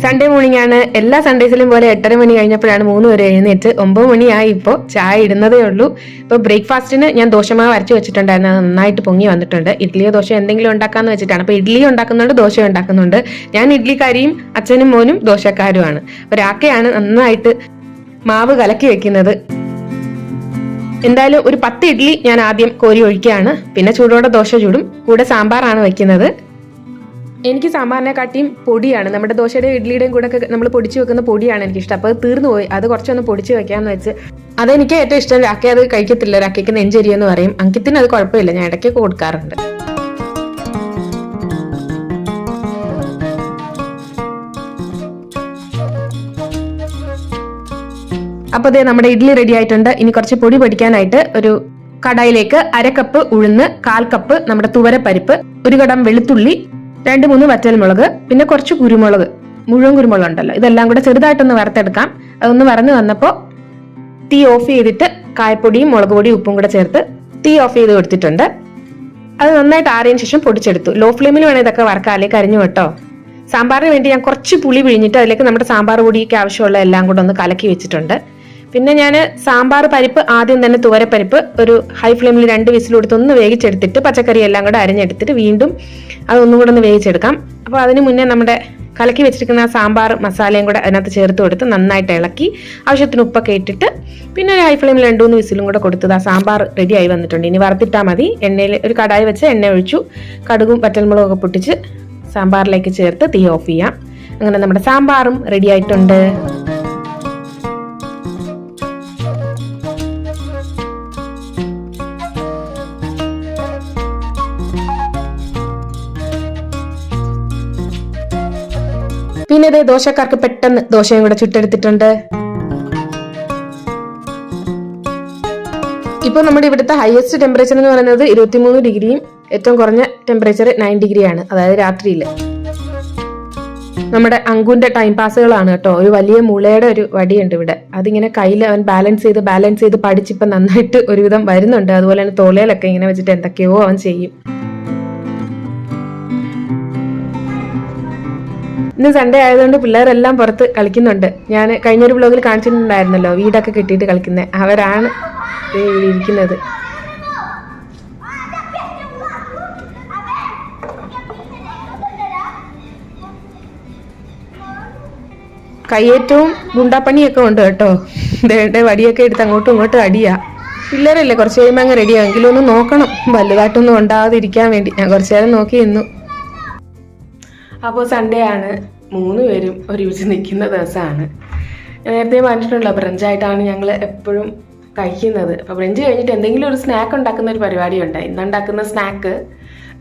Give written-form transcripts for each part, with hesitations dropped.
Sunday morning ആണ്. എല്ലാ സൺഡേസിലും പോലെ 8:30 മണി കഴിഞ്ഞപ്പോഴാണ് 3 വരെ എഴുന്നേറ്റ്. 9 മണിയായി. ഇപ്പോൾ ചായ ഇടുന്നതേ ഉള്ളൂ. ഇപ്പോൾ ബ്രേക്ക്ഫാസ്റ്റിന് ഞാൻ ദോശമാവ് അരച്ചു വെച്ചിട്ടുണ്ടായിരുന്നു. അത് നന്നായിട്ട് പൊങ്ങി വന്നിട്ടുണ്ട്. ഇഡ്ഡലിയോ ദോശ എന്തെങ്കിലും ഉണ്ടാക്കാന്ന് വെച്ചിട്ടാണ്. അപ്പോൾ ഇഡ്ഡലി ഉണ്ടാക്കുന്നുണ്ട്, ദോശ ഉണ്ടാക്കുന്നുണ്ട്. ഞാൻ ഇഡ്ഡലിക്കാരിയും അച്ഛനും മോനും ദോശക്കാരുമാണ്. അപ്പോൾ രാക്കയാണ് നന്നായിട്ട് മാവ് കലക്കി വെക്കുന്നത്. എന്തായാലും ഒരു 10 ഇഡ്ഡലി ഞാൻ ആദ്യം കോരി ഒഴിക്കുകയാണ്. പിന്നെ ചൂടോടെ ദോശ ചൂടും. കൂടെ സാമ്പാറാണ് വെക്കുന്നത്. എനിക്ക് സാമ്പാറിനെക്കാട്ടിയും പൊടിയാണ്, നമ്മുടെ ദോശയുടെയും ഇഡ്ഡലിയുടെയും കൂടെ ഒക്കെ നമ്മൾ പൊടിച്ച് വെക്കുന്ന പൊടിയാണ് എനിക്കിഷ്ടം. അപ്പോൾ അത് തീർന്നു പോയി. അത് കുറച്ചൊന്ന് പൊടിച്ച് വെക്കാമെന്ന് വെച്ച്. അതെനിക്ക് ഏറ്റവും ഇഷ്ടം. രാക്കി അത് കഴിക്കത്തില്ല. രാക്കിക്ക് നെഞ്ചരിയെന്ന് പറയും. അങ്കിത്തിന് അത് കുഴപ്പമില്ല, ഞാൻ ഇടയ്ക്കൊക്കെ കൊടുക്കാറുണ്ട്. അപ്പോൾ അതേ നമ്മുടെ ഇഡ്ഡലി റെഡി ആയിട്ടുണ്ട്. ഇനി കുറച്ച് പൊടി പൊടിക്കാനായിട്ട് ഒരു കടായിലേക്ക് 1/2 കപ്പ് ഉഴുന്ന്, 1/4 കപ്പ് നമ്മുടെ തുവരപ്പരിപ്പ്, 1 കടം വെളുത്തുള്ളി, 2-3 വറ്റൽമുളക്, പിന്നെ കുറച്ച് കുരുമുളക്, മുഴുവൻ കുരുമുളക് ഉണ്ടല്ലോ, ഇതെല്ലാം കൂടെ ചെറുതായിട്ടൊന്ന് വറുത്തെടുക്കാം. അതൊന്ന് വറന്ന് വന്നപ്പോൾ തീ ഓഫ് ചെയ്തിട്ട് കായപ്പൊടിയും മുളക് പൊടിയും ഉപ്പും കൂടെ ചേർത്ത് തീ ഓഫ് ചെയ്ത് കൊടുത്തിട്ടുണ്ട്. അത് നന്നായിട്ട് ആറിയതിനു ശേഷം പൊടിച്ചെടുത്തു. ലോ ഫ്ലെയിമിൽ വേണം ഇതൊക്കെ വറക്കാം, അല്ലെങ്കിൽ കരിഞ്ഞു കേട്ടോ. സാമ്പാറിന് വേണ്ടി ഞാൻ കുറച്ച് പുളി പിഴിഞ്ഞിട്ട് അതിലേക്ക് നമ്മുടെ സാമ്പാർ പൊടിക്ക് ആവശ്യമുള്ള എല്ലാം കൂടെ ഒന്ന് കലക്കി വെച്ചിട്ടുണ്ട്. പിന്നെ ഞാൻ സാമ്പാർ പരിപ്പ് ആദ്യം തന്നെ തുവരപ്പരിപ്പ് ഒരു ഹൈ ഫ്ലെയിമിൽ 2 വിസിൽ കൊടുത്ത് ഒന്ന് വേവിച്ചെടുത്തിട്ട് പച്ചക്കറി എല്ലാം കൂടെ അരിഞ്ഞെടുത്തിട്ട് വീണ്ടും അതൊന്നും കൂടെ ഒന്ന് വേവിച്ചെടുക്കാം. അപ്പോൾ അതിന് മുന്നേ നമ്മുടെ കലക്കി വെച്ചിരിക്കുന്ന സാമ്പാർ മസാലയും കൂടെ അതിനകത്ത് ചേർത്ത് കൊടുത്ത് നന്നായിട്ട് ഇളക്കി ആവശ്യത്തിന് ഉപ്പൊക്കെ ഇട്ടിട്ട് പിന്നെ ഒരു ഹൈ ഫ്ലെയിമിൽ 2-3 വിസിലും കൂടെ കൊടുത്തത് ആ സാമ്പാർ റെഡി ആയി വന്നിട്ടുണ്ട്. ഇനി വറുത്തിട്ടാൽ മതി. എണ്ണയിൽ ഒരു കടായി വെച്ച് എണ്ണ ഒഴിച്ചു, കടുകും വറ്റൽമുളകും ഒക്കെ പൊട്ടിച്ച് സാമ്പാറിലേക്ക് ചേർത്ത് തീ ഓഫ് ചെയ്യാം. അങ്ങനെ നമ്മുടെ സാമ്പാറും റെഡി ആയിട്ടുണ്ട്. പിന്നെ ഇതേ ദോശക്കാർക്ക് പെട്ടെന്ന് ദോശയും കൂടെ ചുട്ടെടുത്തിട്ടുണ്ട്. ഇപ്പൊ നമ്മുടെ ഇവിടുത്തെ ഹയസ്റ്റ് ടെമ്പറേച്ചർ എന്ന് പറയുന്നത് 23 ഡിഗ്രിയും ഏറ്റവും കുറഞ്ഞ ടെമ്പറേച്ചർ 9 ഡിഗ്രിയാണ്, അതായത് രാത്രിയിൽ. നമ്മുടെ അങ്കുന്റെ ടൈം പാസുകളാണ് കേട്ടോ. ഒരു വലിയ മുളയുടെ ഒരു വടിയുണ്ട് ഇവിടെ. അതിങ്ങനെ കയ്യിൽ അവൻ ബാലൻസ് ചെയ്ത് പഠിച്ചിപ്പം നന്നായിട്ട് ഒരുവിധം വരുന്നുണ്ട്. അതുപോലെ തന്നെ തോളയിലൊക്കെ ഇങ്ങനെ വെച്ചിട്ട് എന്തൊക്കെയോ അവൻ ചെയ്യും. ഇന്ന് സൺഡേ ആയതുകൊണ്ട് പിള്ളേരെല്ലാം പുറത്ത് കളിക്കുന്നുണ്ട്. ഞാൻ കഴിഞ്ഞൊരു വ്ലോഗിൽ കാണിച്ചിട്ടുണ്ടായിരുന്നല്ലോ വീടൊക്കെ കെട്ടിയിട്ട് കളിക്കുന്നത്. അവരാണ് ഇവിടെ ഇരിക്കുന്നത്. കയ്യേറ്റവും ഗുണ്ടാപ്പണിയൊക്കെ ഉണ്ട് കേട്ടോ. വടിയൊക്കെ എടുത്ത് അങ്ങോട്ടും ഇങ്ങോട്ടും അടിയാ. പിള്ളേരല്ലേ, കുറച്ച് കഴിയുമ്പോൾ അങ്ങ് റെഡിയാവും. എങ്കിലും ഒന്ന് നോക്കണം വലുതായിട്ടൊന്നും ഉണ്ടാകാതിരിക്കാൻ വേണ്ടി. ഞാൻ കുറച്ചു നേരം നോക്കി നിന്നു. അപ്പോൾ സൺഡേ ആണ്, 3 പേരും ഒരുമിച്ച് നിൽക്കുന്ന ദിവസമാണ്. നേരത്തെ പറഞ്ഞിട്ടുണ്ടല്ലോ, ബ്രഞ്ചായിട്ടാണ് ഞങ്ങൾ എപ്പോഴും കഴിക്കുന്നത്. അപ്പോൾ ബ്രഞ്ച് കഴിഞ്ഞിട്ട് എന്തെങ്കിലും ഒരു സ്നാക്ക് ഉണ്ടാക്കുന്ന ഒരു പരിപാടിയുണ്ട്. ഇന്നുണ്ടാക്കുന്ന സ്നാക്ക്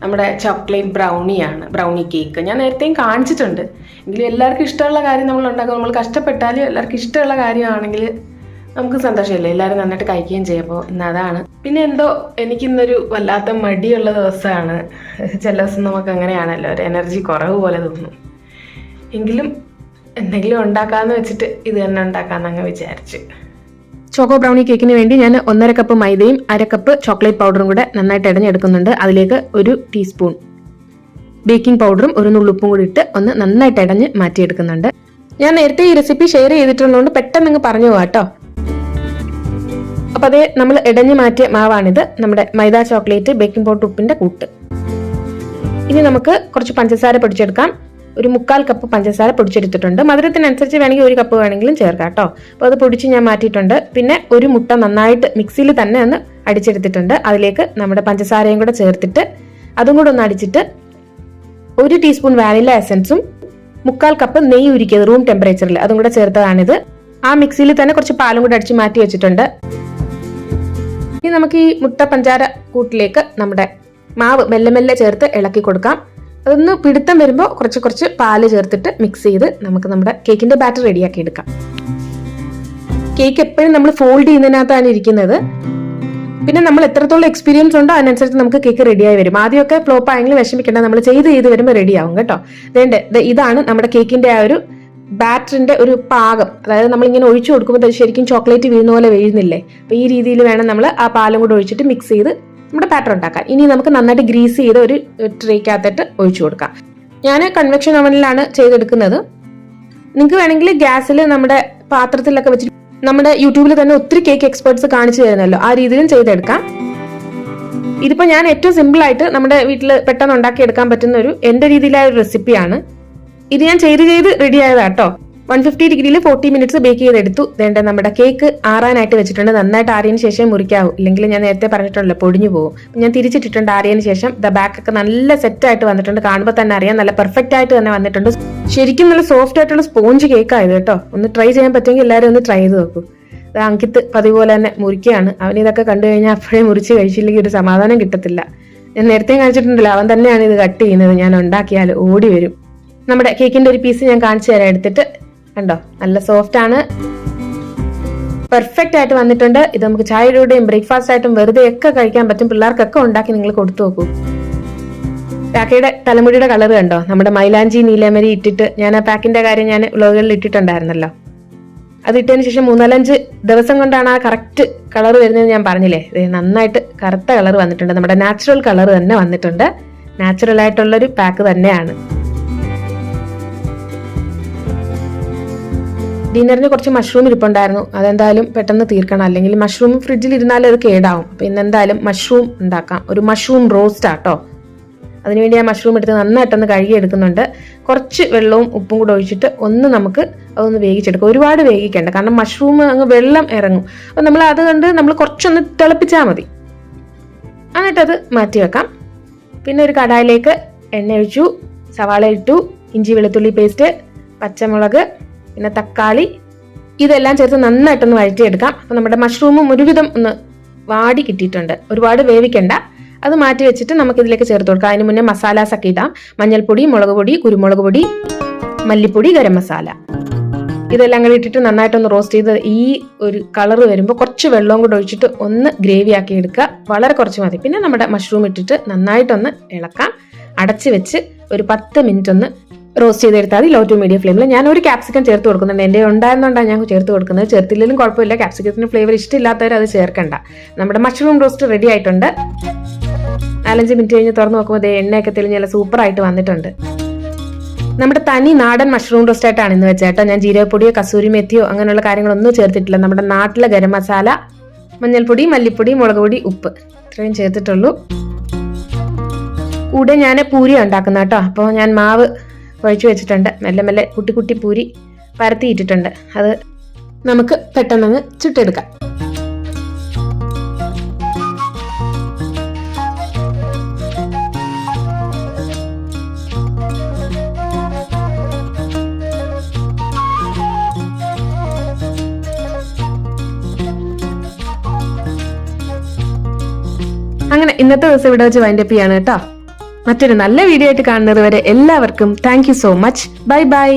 നമ്മുടെ ചോക്ലേറ്റ് ബ്രൗണിയാണ്, ബ്രൗണി കേക്ക്. ഞാൻ നേരത്തെയും കാണിച്ചിട്ടുണ്ട്. എങ്കിലും എല്ലാവർക്കും ഇഷ്ടമുള്ള കാര്യം നമ്മൾ ഉണ്ടാക്കും. നമ്മൾ കഷ്ടപ്പെട്ടാലും എല്ലാവർക്കും ഇഷ്ടമുള്ള കാര്യമാണെങ്കിൽ നമുക്ക് സന്തോഷമില്ലേ, എല്ലാവരും നന്നായിട്ട് കഴിക്കുകയും ചെയ്യുമ്പോൾ. ഇന്ന് അതാണ്. പിന്നെ എന്തോ എനിക്കിന്നൊരു വല്ലാത്ത മടിയുള്ള ദിവസമാണ്. ചില ദിവസം നമുക്ക് അങ്ങനെയാണല്ലോ, ഒരു എനർജി കുറവ് പോലെ തോന്നും. എങ്കിലും എന്തെങ്കിലും ഉണ്ടാക്കാമെന്ന് വെച്ചിട്ട് ഇത് തന്നെ ഉണ്ടാക്കാമെന്ന് അങ്ങ് വിചാരിച്ചു. ചോക്കോ ബ്രൗണി കേക്കിന് വേണ്ടി ഞാൻ 1.5 കപ്പ് മൈദയും 1/2 കപ്പ് ചോക്ലേറ്റ് പൗഡറും കൂടെ നന്നായിട്ട് ഇടഞ്ഞെടുക്കുന്നുണ്ട്. അതിലേക്ക് 1 ടീസ്പൂൺ ബേക്കിംഗ് പൗഡറും 1 നുള്ളുപ്പും കൂടി ഇട്ട് ഒന്ന് നന്നായിട്ട് ഇടഞ്ഞ് മാറ്റിയെടുക്കുന്നുണ്ട്. ഞാൻ നേരത്തെ ഈ റെസിപ്പി ഷെയർ ചെയ്തിട്ടുള്ളതുകൊണ്ട് പെട്ടെന്ന് അങ്ങ് പറഞ്ഞു പോകാം കേട്ടോ. അപ്പോൾ അതേ നമ്മൾ ഇടഞ്ഞു മാറ്റിയ മാവാണിത്, നമ്മുടെ മൈദ, ചോക്ലേറ്റ്, ബേക്കിംഗ് പൗഡർ, ഉപ്പിന്റെ കൂട്ട്. ഇനി നമുക്ക് കുറച്ച് പഞ്ചസാര പൊടിച്ചെടുക്കാം. ഒരു 1/4 കപ്പ് പഞ്ചസാര പൊടിച്ചെടുത്തിട്ടുണ്ട്. മധുരത്തിനനുസരിച്ച് വേണമെങ്കിൽ 1 കപ്പ് വേണമെങ്കിലും ചേർക്കാം കേട്ടോ. അപ്പോൾ അത് പൊടിച്ച് ഞാൻ മാറ്റിയിട്ടുണ്ട്. പിന്നെ ഒരു മുട്ട നന്നായിട്ട് മിക്സിയിൽ തന്നെ ഒന്ന് അടിച്ചെടുത്തിട്ടുണ്ട്. അതിലേക്ക് നമ്മുടെ പഞ്ചസാരയും കൂടെ ചേർത്തിട്ട് അതും കൂടെ ഒന്ന് അടിച്ചിട്ട് 1 ടീസ്പൂൺ വാനില എസൻസും 1/4 കപ്പ് നെയ്യ് ഉരുക്കിയത് റൂം ടെമ്പറേച്ചറിൽ അതും കൂടെ ചേർത്തതാണിത്. ആ മിക്സിയിൽ തന്നെ കുറച്ച് പാലും കൂടെ അടിച്ച് മാറ്റി വെച്ചിട്ടുണ്ട്. ഇനി നമുക്ക് ഈ മുട്ട പഞ്ചാര കൂട്ടിലേക്ക് നമ്മുടെ മാവ് മെല്ലെ മെല്ലെ ചേർത്ത് ഇളക്കി കൊടുക്കാം. അതൊന്ന് പിടുത്തം വരുമ്പോൾ കുറച്ച് പാല് ചേർത്തിട്ട് മിക്സ് ചെയ്ത് നമുക്ക് നമ്മുടെ കേക്കിന്റെ ബാറ്റർ റെഡിയാക്കി എടുക്കാം. കേക്ക് എപ്പോഴും നമ്മൾ ഫോൾഡ് ചെയ്യുന്നതിനകത്താണ് ഇരിക്കുന്നത്. പിന്നെ നമ്മൾ എത്രത്തോളം എക്സ്പീരിയൻസ് ഉണ്ടോ അതിനനുസരിച്ച് നമുക്ക് കേക്ക് റെഡിയായി വരും. ആദ്യമൊക്കെ ഫ്ലോപ്പ് ആയെങ്കിലും വിഷമിക്കേണ്ട, നമ്മൾ ചെയ്ത് വരുമ്പോൾ റെഡിയാവും കേട്ടോ. ഇതാണ് നമ്മുടെ കേക്കിന്റെ ആ ഒരു ബാറ്ററിന്റെ ഒരു പാകം. അതായത് നമ്മളിങ്ങനെ ഒഴിച്ചു കൊടുക്കുമ്പോൾ ശരിക്കും ചോക്ലേറ്റ് വീഴുന്ന പോലെ വീഴുന്നില്ലേ. അപ്പോൾ ഈ രീതിയിൽ വേണം നമ്മൾ ആ പാലും കൂടെ ഒഴിച്ചിട്ട് മിക്സ് ചെയ്ത് നമ്മുടെ ബാറ്റർ ഉണ്ടാക്കാൻ. ഇനി നമുക്ക് നന്നായിട്ട് ഗ്രീസ് ചെയ്ത് ഒരു ട്രേക്കകത്തിട്ട് ഒഴിച്ചു കൊടുക്കാം. ഞാൻ കൺവെക്ഷൻ ഓവനിലാണ് ചെയ്തെടുക്കുന്നത്. നിങ്ങൾക്ക് വേണമെങ്കിൽ ഗ്യാസിൽ നമ്മുടെ പാത്രത്തിലൊക്കെ വെച്ചിട്ട് നമ്മുടെ യൂട്യൂബിൽ തന്നെ ഒത്തിരി കേക്ക് എക്സ്പേർട്സ് കാണിച്ചു തരുന്നല്ലോ, ആ രീതിയിലും ചെയ്തെടുക്കാം. ഇതിപ്പോ ഞാൻ ഏറ്റവും സിമ്പിൾ ആയിട്ട് നമ്മുടെ വീട്ടിൽ പെട്ടെന്ന് ഉണ്ടാക്കിയെടുക്കാൻ പറ്റുന്ന എന്റെ രീതിയിലായ ഒരു റെസിപ്പിയാണ്. ഇത് ഞാൻ ചെയ്ത് റെഡി ആയതാട്ടോ. 150 ഡിഗ്രിയിൽ 40 മിനിറ്റ്സ് ബേക്ക് ചെയ്തെടുത്തു. വേണ്ട നമ്മുടെ കേക്ക് ആറാനായിട്ട് വെച്ചിട്ടുണ്ട്. നന്നായിട്ട് ആറിയതിനു ശേഷം മുറിക്കാവൂ, ഇല്ലെങ്കിൽ ഞാൻ നേരത്തെ പറഞ്ഞിട്ടുണ്ടല്ലോ പൊടിഞ്ഞു പോകും. ഞാൻ തിരിച്ചിട്ടിട്ടുണ്ട് ആറിയതിനു ശേഷം. ബാക്ക് ഒക്കെ നല്ല സെറ്റ് ആയിട്ട് വന്നിട്ടുണ്ട്. കാണുമ്പോൾ തന്നെ അറിയാം നല്ല പെർഫെക്റ്റ് ആയിട്ട് തന്നെ വന്നിട്ടുണ്ട്. ശരിക്കും നല്ല സോഫ്റ്റ് ആയിട്ടുള്ള സ്പോഞ്ച് കേക്ക് ആയത് കേട്ടോ. ഒന്ന് ട്രൈ ചെയ്യാൻ പറ്റുമെങ്കിൽ എല്ലാവരും ഒന്ന് ട്രൈ ചെയ്ത് നോക്കൂ. അങ്കിത്ത് പതിപോലെ തന്നെ മുറിക്കുകയാണ്. അവൻ ഇതൊക്കെ കണ്ടു കഴിഞ്ഞാൽ അപ്പോഴേ മുറിച്ച് കഴിച്ചില്ലെങ്കിൽ ഒരു സമാധാനം കിട്ടത്തില്ല. ഞാൻ നേരത്തെ കാണിച്ചിട്ടുണ്ടല്ലോ, അവൻ തന്നെയാണ് ഇത് കട്ട് ചെയ്യുന്നത്. ഞാൻ ഉണ്ടാക്കിയാൽ ഓടി വരും. നമ്മുടെ കേക്കിന്റെ ഒരു പീസ് ഞാൻ കാണിച്ചു തരാം എടുത്തിട്ട്. കണ്ടോ, നല്ല സോഫ്റ്റ് ആണ്, പെർഫെക്റ്റ് ആയിട്ട് വന്നിട്ടുണ്ട്. ഇത് നമുക്ക് ചായയുടെയും ബ്രേക്ക്ഫാസ്റ്റ് ആയിട്ടും വെറുതെ ഒക്കെ കഴിക്കാൻ പറ്റും. പിള്ളേർക്കൊക്കെ ഉണ്ടാക്കി നിങ്ങൾ കൊടുത്തു നോക്കൂ. പാക്കയുടെ തലമുടിയുടെ കളർ കണ്ടോ, നമ്മുടെ മൈലാഞ്ചി നീലമരി ഇട്ടിട്ട് ഞാൻ ആ പാക്കിന്റെ കാര്യം ഞാൻ വ്ലോഗുകളിൽ ഇട്ടിട്ടുണ്ടായിരുന്നല്ലോ. അത് ഇട്ടതിന് ശേഷം 3-4 ദിവസം കൊണ്ടാണ് ആ കറക്റ്റ് കളർ വരുന്നത് ഞാൻ പറഞ്ഞില്ലേ. നന്നായിട്ട് കറുത്ത കളർ വന്നിട്ടുണ്ട്. നമ്മുടെ നാച്ചുറൽ കളർ തന്നെ വന്നിട്ടുണ്ട്. നാച്ചുറൽ ആയിട്ടുള്ളൊരു പാക്ക് തന്നെയാണ്. ഡിന്നറിന് കുറച്ച് മഷ്റൂം ഇരിപ്പുണ്ടായിരുന്നു. അതെന്തായാലും പെട്ടെന്ന് തീർക്കണം, അല്ലെങ്കിൽ മഷ്റൂം ഫ്രിഡ്ജിൽ ഇരുന്നാലും അത് കേടാവും. അപ്പൊ ഇന്നെന്തായാലും മഷ്റൂം ഉണ്ടാക്കാം. ഒരു മഷ്റൂം റോസ്റ്റ് ആട്ടോ. അതിനുവേണ്ടി ഞാൻ മഷ്റൂം എടുത്ത് നന്നായിട്ടൊന്ന് കഴുകി എടുക്കുന്നുണ്ട്. കുറച്ച് വെള്ളവും ഉപ്പും കൂടെ ഒഴിച്ചിട്ട് നമുക്ക് അതൊന്ന് വേവിച്ചെടുക്കാം. ഒരുപാട് വേവിക്കേണ്ട, കാരണം മഷ്റൂം അങ്ങ് വെള്ളം ഇറങ്ങും. അപ്പം നമ്മൾ അത് കണ്ട് നമ്മൾ കുറച്ചൊന്ന് തിളപ്പിച്ചാൽ മതി. എന്നിട്ടത് മാറ്റി വെക്കാം. പിന്നെ ഒരു കടായിലേക്ക് എണ്ണ ഒഴിച്ചു, സവാള ഇട്ടു, ഇഞ്ചി വെളുത്തുള്ളി പേസ്റ്റ്, പച്ചമുളക്, പിന്നെ തക്കാളി, ഇതെല്ലാം ചേർത്ത് നന്നായിട്ടൊന്ന് വഴറ്റിയെടുക്കാം. അപ്പം നമ്മുടെ മഷ്റൂമും ഒരുവിധം ഒന്ന് വാടി കിട്ടിയിട്ടുണ്ട്. ഒരുപാട് വേവിക്കണ്ട. അത് മാറ്റി വെച്ചിട്ട് നമുക്കിതിലേക്ക് ചേർത്ത് കൊടുക്കാം. അതിന് മുന്നേ മസാലാസ് ഒക്കെ ഇടാം. മഞ്ഞൾപ്പൊടി, മുളക് പൊടി, കുരുമുളക് പൊടി, മല്ലിപ്പൊടി, ഗരം മസാല, ഇതെല്ലാം കൂടി ഇട്ടിട്ട് നന്നായിട്ടൊന്ന് റോസ്റ്റ് ചെയ്ത് ഈ ഒരു കളർ വരുമ്പോൾ കുറച്ച് വെള്ളവും കൂടെ ഒഴിച്ചിട്ട് ഒന്ന് ഗ്രേവി ആക്കി എടുക്കുക. വളരെ കുറച്ച് മതി. പിന്നെ നമ്മുടെ മഷ്റൂം ഇട്ടിട്ട് നന്നായിട്ടൊന്ന് ഇളക്കാം. അടച്ച് വെച്ച് ഒരു 10 മിനിറ്റ് ഒന്ന് റോസ്റ്റ് ചെയ്തെടുത്താൽ മതി, ലോ ടു മീഡിയം ഫ്ലെയിമിൽ. ഞാൻ ഒരു ക്യാപ്സിക്കം ചേർത്ത് കൊടുക്കുന്നുണ്ട്. എൻ്റെ ഉണ്ടായിരുന്നോണ്ടാണ് ഞാൻ ചേർത്ത് കൊടുക്കുന്നത്. ചേർത്തില്ലെങ്കിലും കുഴപ്പമില്ല. ക്യാപ്സിക്കത്തിന് ഫ്ലേവർ ഇഷ്ടമില്ലാത്തവർ അത് ചേർക്കണ്ട. നമ്മുടെ മഷ്റൂം റോസ്റ്റ് റെഡി ആയിട്ടുണ്ട്. 4-5 മിനിറ്റ് കഴിഞ്ഞ് തുറന്ന് നോക്കുമ്പോൾ എണ്ണയൊക്കെ തെളിഞ്ഞ് നല്ല സൂപ്പറായിട്ട് വന്നിട്ടുണ്ട്. നമ്മുടെ തനി നാടൻ മഷ്റൂം റോസ്റ്റ് ആയിട്ടാണ് ഇന്ന് വെച്ചേട്ടോ. ഞാൻ ജീരകപ്പൊടിയോ കസൂരി മെത്തിയോ അങ്ങനെയുള്ള കാര്യങ്ങളൊന്നും ചേർത്തിട്ടില്ല. നമ്മുടെ നാട്ടിലെ ഗരം മസാല, മഞ്ഞൾപ്പൊടി, മല്ലിപ്പൊടി, മുളക് പൊടി, ഉപ്പ്, ഇത്രയും ചേർത്തിട്ടുള്ളൂ. കൂടെ ഞാൻ പൂരി ഉണ്ടാക്കുന്ന കേട്ടോ. അപ്പോൾ ഞാൻ മാവ് കുഴച്ച് വെച്ചിട്ടുണ്ട്. മെല്ലെ മെല്ലെ കുട്ടി കുട്ടി പൂരി പരത്തിയിട്ടിട്ടുണ്ട്. അത് നമുക്ക് പെട്ടെന്ന് ചുട്ടെടുക്കാം. അങ്ങനെ ഇന്നത്തെ ദിവസം ഇവിടെ വെച്ച് വൈൻഡപ്പ് ചെയ്യാണ് കേട്ടോ. മറ്റൊരു നല്ല വീഡിയോ ആയിട്ട് കാണുന്നത് വരെ എല്ലാവർക്കും thank you so much. Bye bye.